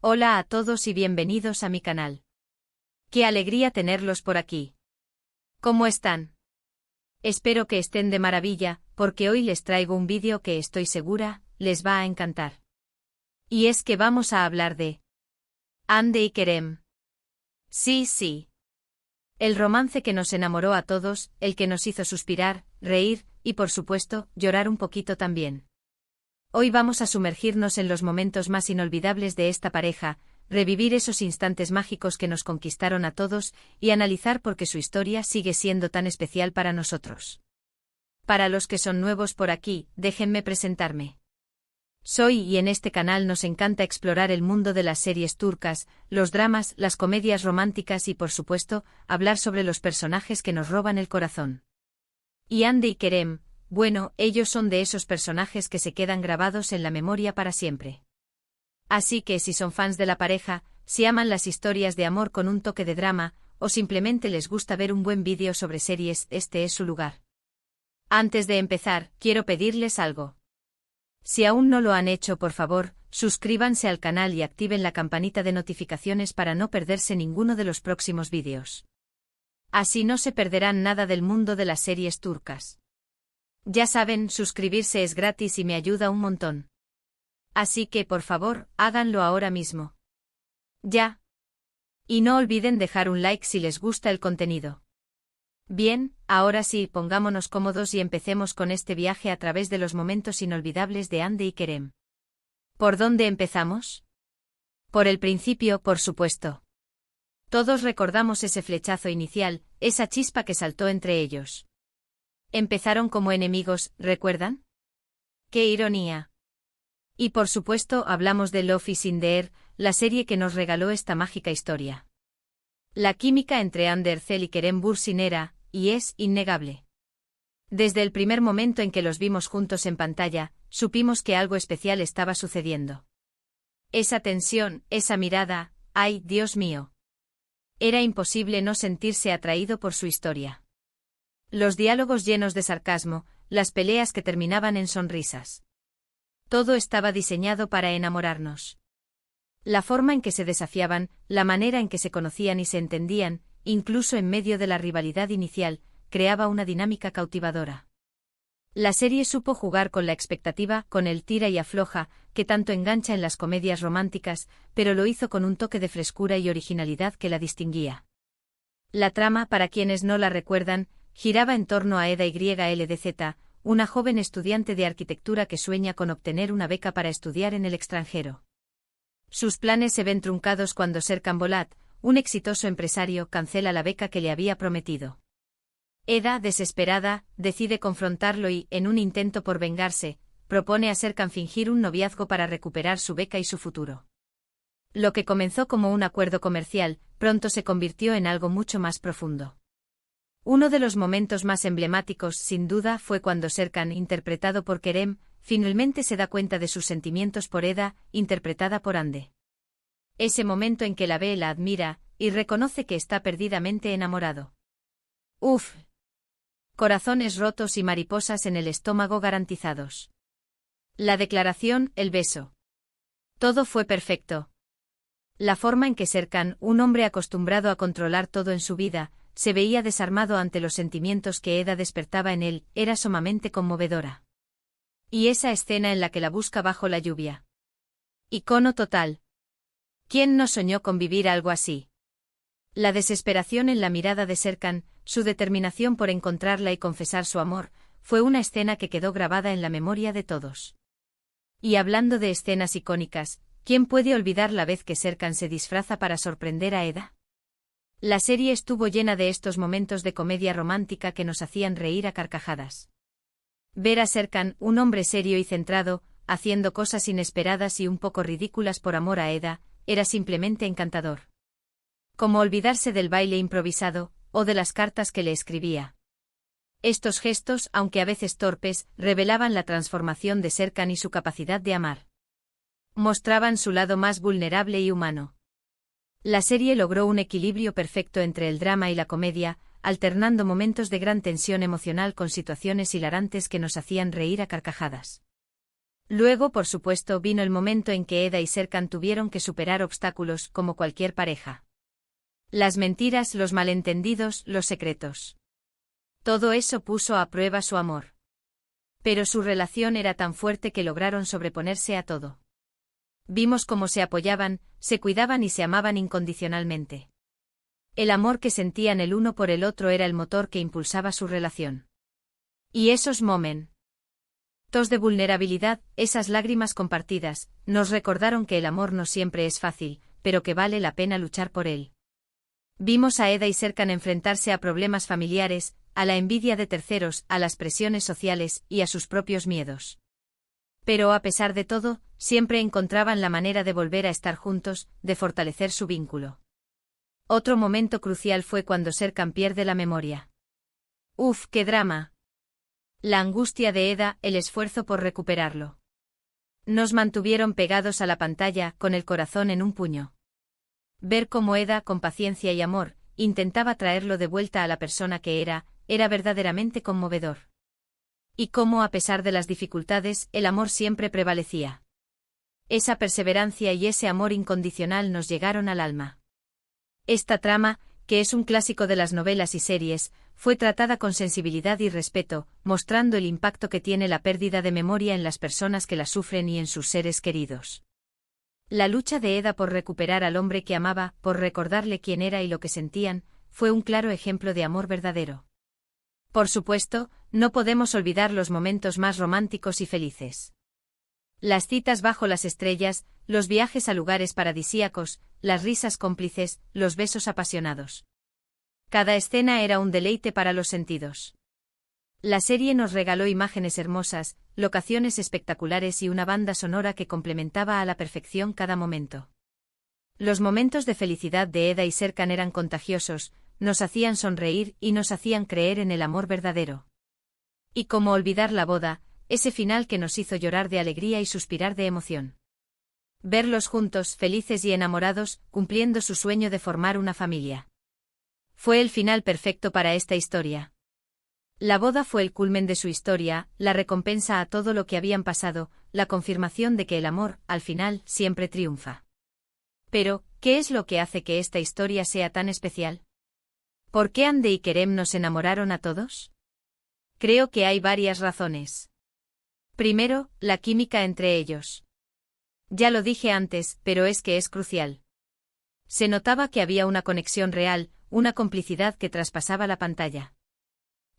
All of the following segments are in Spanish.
Hola a todos y bienvenidos a mi canal. Qué alegría tenerlos por aquí. ¿Cómo están? Espero que estén de maravilla, porque hoy les traigo un vídeo que estoy segura les va a encantar. Y es que vamos a hablar de Hande y Kerem. Sí. El romance que nos enamoró a todos, el que nos hizo suspirar, reír, y por supuesto, llorar un poquito también. Hoy vamos a sumergirnos en los momentos más inolvidables de esta pareja, revivir esos instantes mágicos que nos conquistaron a todos y analizar por qué su historia sigue siendo tan especial para nosotros. Para los que son nuevos por aquí, déjenme presentarme. Soy y en este canal nos encanta explorar el mundo de las series turcas, los dramas, las comedias románticas y por supuesto, hablar sobre los personajes que nos roban el corazón. Y Hande y Kerem, bueno, ellos son de esos personajes que se quedan grabados en la memoria para siempre. Así que si son fans de la pareja, si aman las historias de amor con un toque de drama, o simplemente les gusta ver un buen vídeo sobre series, este es su lugar. Antes de empezar, quiero pedirles algo. Si aún no lo han hecho, por favor, suscríbanse al canal y activen la campanita de notificaciones para no perderse ninguno de los próximos vídeos. Así no se perderán nada del mundo de las series turcas. Ya saben, suscribirse es gratis y me ayuda un montón. Así que, por favor, háganlo ahora mismo. Ya. Y no olviden dejar un like si les gusta el contenido. Bien, ahora sí, pongámonos cómodos y empecemos con este viaje a través de los momentos inolvidables de Hande y Kerem. ¿Por dónde empezamos? Por el principio, por supuesto. Todos recordamos ese flechazo inicial, esa chispa que saltó entre ellos. Empezaron como enemigos, ¿recuerdan? ¡Qué ironía! Y por supuesto hablamos de Love is in the Air, la serie que nos regaló esta mágica historia. La química entre Hande Erçel y Kerem Bürsin era, y es, innegable. Desde el primer momento en que los vimos juntos en pantalla, supimos que algo especial estaba sucediendo. Esa tensión, esa mirada, ¡ay, Dios mío! Era imposible no sentirse atraído por su historia. Los diálogos llenos de sarcasmo, las peleas que terminaban en sonrisas. Todo estaba diseñado para enamorarnos. La forma en que se desafiaban, la manera en que se conocían y se entendían, incluso en medio de la rivalidad inicial, creaba una dinámica cautivadora. La serie supo jugar con la expectativa, con el tira y afloja, que tanto engancha en las comedias románticas, pero lo hizo con un toque de frescura y originalidad que la distinguía. La trama, para quienes no la recuerdan, giraba en torno a Eda YLDZ, una joven estudiante de arquitectura que sueña con obtener una beca para estudiar en el extranjero. Sus planes se ven truncados cuando Serkan Bolat, un exitoso empresario, cancela la beca que le había prometido. Eda, desesperada, decide confrontarlo y, en un intento por vengarse, propone a Serkan fingir un noviazgo para recuperar su beca y su futuro. Lo que comenzó como un acuerdo comercial, pronto se convirtió en algo mucho más profundo. Uno de los momentos más emblemáticos, sin duda, fue cuando Serkan, interpretado por Kerem, finalmente se da cuenta de sus sentimientos por Eda, interpretada por Hande. Ese momento en que la ve, la admira, y reconoce que está perdidamente enamorado. ¡Uf! Corazones rotos y mariposas en el estómago garantizados. La declaración, el beso. Todo fue perfecto. La forma en que Serkan, un hombre acostumbrado a controlar todo en su vida, se veía desarmado ante los sentimientos que Eda despertaba en él, era sumamente conmovedora. Y esa escena en la que la busca bajo la lluvia. Icono total. ¿Quién no soñó con vivir algo así? La desesperación en la mirada de Serkan, su determinación por encontrarla y confesar su amor, fue una escena que quedó grabada en la memoria de todos. Y hablando de escenas icónicas, ¿quién puede olvidar la vez que Serkan se disfraza para sorprender a Eda? La serie estuvo llena de estos momentos de comedia romántica que nos hacían reír a carcajadas. Ver a Serkan, un hombre serio y centrado, haciendo cosas inesperadas y un poco ridículas por amor a Eda, era simplemente encantador. Como olvidarse del baile improvisado, o de las cartas que le escribía. Estos gestos, aunque a veces torpes, revelaban la transformación de Serkan y su capacidad de amar. Mostraban su lado más vulnerable y humano. La serie logró un equilibrio perfecto entre el drama y la comedia, alternando momentos de gran tensión emocional con situaciones hilarantes que nos hacían reír a carcajadas. Luego, por supuesto, vino el momento en que Eda y Serkan tuvieron que superar obstáculos como cualquier pareja. Las mentiras, los malentendidos, los secretos. Todo eso puso a prueba su amor. Pero su relación era tan fuerte que lograron sobreponerse a todo. Vimos cómo se apoyaban, se cuidaban y se amaban incondicionalmente. El amor que sentían el uno por el otro era el motor que impulsaba su relación. Y esos momentos de vulnerabilidad, esas lágrimas compartidas, nos recordaron que el amor no siempre es fácil, pero que vale la pena luchar por él. Vimos a Eda y Serkan enfrentarse a problemas familiares, a la envidia de terceros, a las presiones sociales y a sus propios miedos. Pero a pesar de todo, siempre encontraban la manera de volver a estar juntos, de fortalecer su vínculo. Otro momento crucial fue cuando Serkan pierde la memoria. ¡Uf, qué drama! La angustia de Eda, el esfuerzo por recuperarlo. Nos mantuvieron pegados a la pantalla, con el corazón en un puño. Ver cómo Eda, con paciencia y amor, intentaba traerlo de vuelta a la persona que era verdaderamente conmovedor. Y cómo, a pesar de las dificultades, el amor siempre prevalecía. Esa perseverancia y ese amor incondicional nos llegaron al alma. Esta trama, que es un clásico de las novelas y series, fue tratada con sensibilidad y respeto, mostrando el impacto que tiene la pérdida de memoria en las personas que la sufren y en sus seres queridos. La lucha de Eda por recuperar al hombre que amaba, por recordarle quién era y lo que sentían, fue un claro ejemplo de amor verdadero. Por supuesto, no podemos olvidar los momentos más románticos y felices. Las citas bajo las estrellas, los viajes a lugares paradisíacos, las risas cómplices, los besos apasionados. Cada escena era un deleite para los sentidos. La serie nos regaló imágenes hermosas, locaciones espectaculares y una banda sonora que complementaba a la perfección cada momento. Los momentos de felicidad de Eda y Serkan eran contagiosos, nos hacían sonreír y nos hacían creer en el amor verdadero. Y cómo olvidar la boda, ese final que nos hizo llorar de alegría y suspirar de emoción. Verlos juntos, felices y enamorados, cumpliendo su sueño de formar una familia. Fue el final perfecto para esta historia. La boda fue el culmen de su historia, la recompensa a todo lo que habían pasado, la confirmación de que el amor, al final, siempre triunfa. Pero, ¿qué es lo que hace que esta historia sea tan especial? ¿Por qué Ande y Kerem nos enamoraron a todos? Creo que hay varias razones. Primero, la química entre ellos. Ya lo dije antes, pero es que es crucial. Se notaba que había una conexión real, una complicidad que traspasaba la pantalla.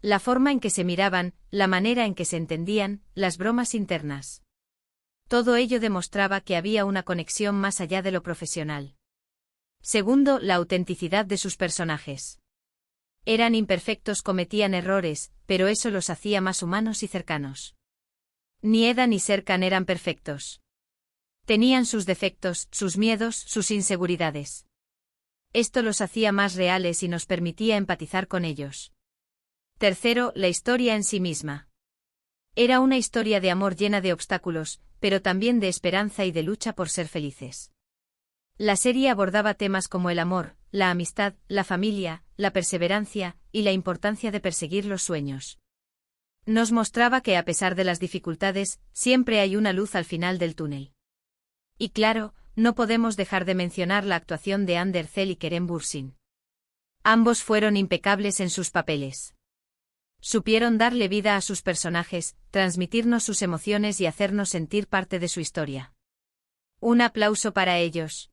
La forma en que se miraban, la manera en que se entendían, las bromas internas. Todo ello demostraba que había una conexión más allá de lo profesional. Segundo, la autenticidad de sus personajes. Eran imperfectos, cometían errores, pero eso los hacía más humanos y cercanos. Ni Eda ni Serkan eran perfectos. Tenían sus defectos, sus miedos, sus inseguridades. Esto los hacía más reales y nos permitía empatizar con ellos. Tercero, la historia en sí misma. Era una historia de amor llena de obstáculos, pero también de esperanza y de lucha por ser felices. La serie abordaba temas como el amor, la amistad, la familia, la perseverancia y la importancia de perseguir los sueños. Nos mostraba que a pesar de las dificultades, siempre hay una luz al final del túnel. Y claro, no podemos dejar de mencionar la actuación de Hande Erçel y Kerem Bürsin. Ambos fueron impecables en sus papeles. Supieron darle vida a sus personajes, transmitirnos sus emociones y hacernos sentir parte de su historia. Un aplauso para ellos.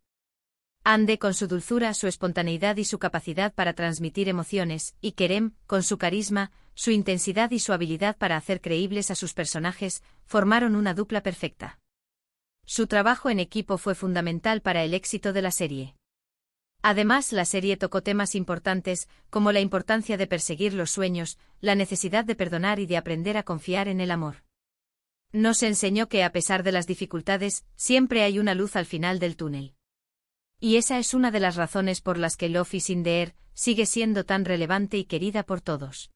Hande con su dulzura, su espontaneidad y su capacidad para transmitir emociones, y Kerem, con su carisma, su intensidad y su habilidad para hacer creíbles a sus personajes, formaron una dupla perfecta. Su trabajo en equipo fue fundamental para el éxito de la serie. Además, la serie tocó temas importantes, como la importancia de perseguir los sueños, la necesidad de perdonar y de aprender a confiar en el amor. Nos enseñó que a pesar de las dificultades, siempre hay una luz al final del túnel. Y esa es una de las razones por las que Love is in the Air sigue siendo tan relevante y querida por todos.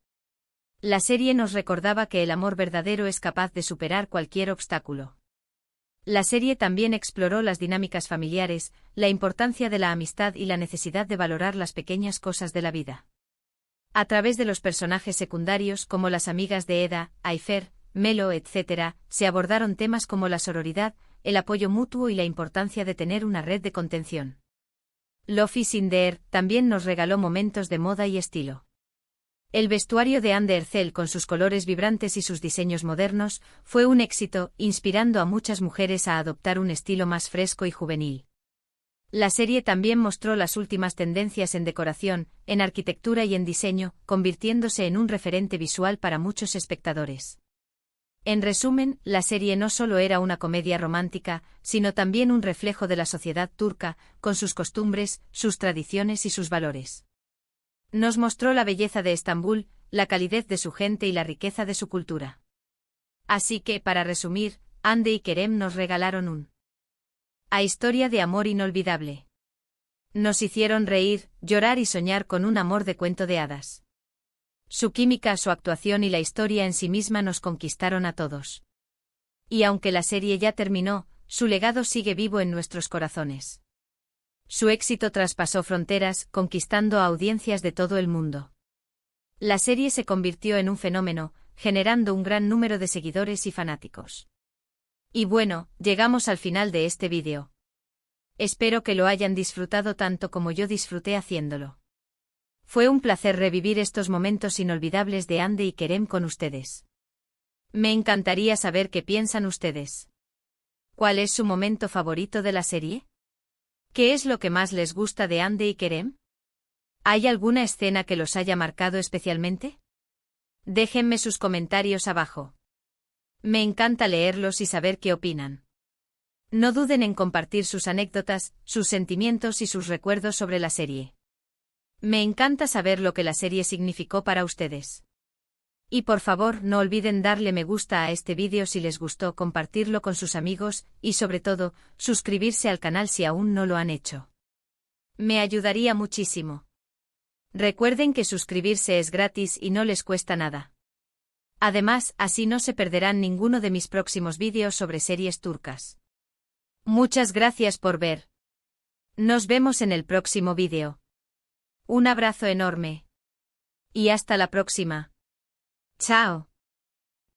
La serie nos recordaba que el amor verdadero es capaz de superar cualquier obstáculo. La serie también exploró las dinámicas familiares, la importancia de la amistad y la necesidad de valorar las pequeñas cosas de la vida. A través de los personajes secundarios como las amigas de Eda, Ayfer, Melo, etc., se abordaron temas como la sororidad, el apoyo mutuo y la importancia de tener una red de contención. Love is in the air también nos regaló momentos de moda y estilo. El vestuario de Anne Ercel con sus colores vibrantes y sus diseños modernos fue un éxito, inspirando a muchas mujeres a adoptar un estilo más fresco y juvenil. La serie también mostró las últimas tendencias en decoración, en arquitectura y en diseño, convirtiéndose en un referente visual para muchos espectadores. En resumen, la serie no solo era una comedia romántica, sino también un reflejo de la sociedad turca, con sus costumbres, sus tradiciones y sus valores. Nos mostró la belleza de Estambul, la calidez de su gente y la riqueza de su cultura. Así que, para resumir, Hande y Kerem nos regalaron a historia de amor inolvidable. Nos hicieron reír, llorar y soñar con un amor de cuento de hadas. Su química, su actuación y la historia en sí misma nos conquistaron a todos. Y aunque la serie ya terminó, su legado sigue vivo en nuestros corazones. Su éxito traspasó fronteras, conquistando a audiencias de todo el mundo. La serie se convirtió en un fenómeno, generando un gran número de seguidores y fanáticos. Y bueno, llegamos al final de este vídeo. Espero que lo hayan disfrutado tanto como yo disfruté haciéndolo. Fue un placer revivir estos momentos inolvidables de Hande y Kerem con ustedes. Me encantaría saber qué piensan ustedes. ¿Cuál es su momento favorito de la serie? ¿Qué es lo que más les gusta de Hande y Kerem? ¿Hay alguna escena que los haya marcado especialmente? Déjenme sus comentarios abajo. Me encanta leerlos y saber qué opinan. No duden en compartir sus anécdotas, sus sentimientos y sus recuerdos sobre la serie. Me encanta saber lo que la serie significó para ustedes. Y por favor no olviden darle me gusta a este vídeo si les gustó, compartirlo con sus amigos y sobre todo, suscribirse al canal si aún no lo han hecho. Me ayudaría muchísimo. Recuerden que suscribirse es gratis y no les cuesta nada. Además, así no se perderán ninguno de mis próximos vídeos sobre series turcas. Muchas gracias por ver. Nos vemos en el próximo vídeo. Un abrazo enorme. Y hasta la próxima. Chao.